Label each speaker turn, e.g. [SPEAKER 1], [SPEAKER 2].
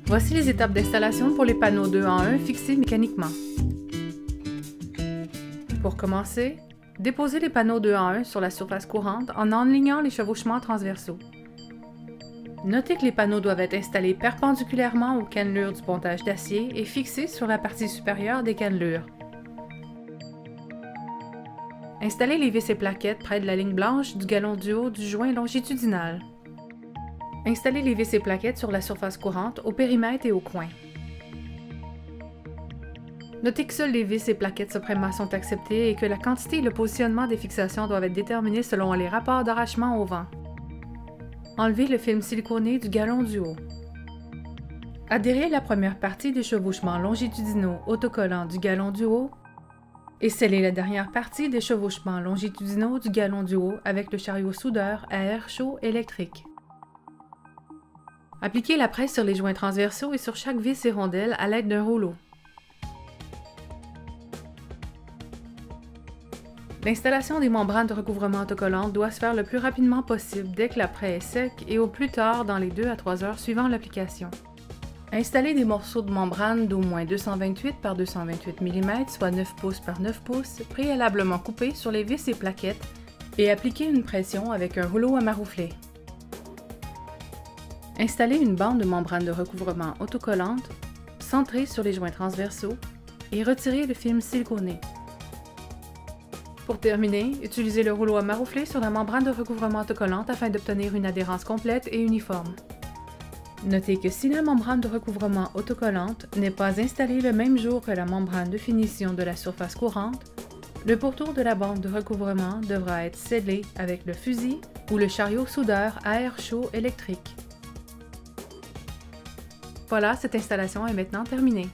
[SPEAKER 1] Voici les étapes d'installation pour les panneaux 2 en 1 fixés mécaniquement. Pour commencer, déposez les panneaux 2 en 1 sur la surface courante en enlignant les chevauchements transversaux. Notez que les panneaux doivent être installés perpendiculairement aux cannelures du pontage d'acier et fixés sur la partie supérieure des cannelures. Installez les vis et plaquettes près de la ligne blanche du galon du haut du joint longitudinal. Installez les vis et plaquettes sur la surface courante, au périmètre et au coin. Notez que seules les vis et plaquettes suprêmement sont acceptées et que la quantité et le positionnement des fixations doivent être déterminés selon les rapports d'arrachement au vent. Enlevez le film siliconé du galon du haut. Adhérez la première partie des chevauchements longitudinaux autocollants du galon du haut et scellez la dernière partie des chevauchements longitudinaux du galon du haut avec le chariot soudeur à air chaud électrique. Appliquez la presse sur les joints transversaux et sur chaque vis et rondelle à l'aide d'un rouleau. L'installation des membranes de recouvrement autocollantes doit se faire le plus rapidement possible dès que l'apprêt est sec et au plus tard dans les 2 à 3 heures suivant l'application. Installez des morceaux de membrane d'au moins 228 par 228 mm, soit 9 pouces par 9 pouces, préalablement coupés sur les vis et plaquettes et appliquez une pression avec un rouleau à maroufler. Installez une bande de membrane de recouvrement autocollante, centrée sur les joints transversaux et retirez le film siliconé. Pour terminer, utilisez le rouleau à maroufler sur la membrane de recouvrement autocollante afin d'obtenir une adhérence complète et uniforme. Notez que si la membrane de recouvrement autocollante n'est pas installée le même jour que la membrane de finition de la surface courante, le pourtour de la bande de recouvrement devra être scellé avec le fusil ou le chariot soudeur à air chaud électrique. Voilà, cette installation est maintenant terminée.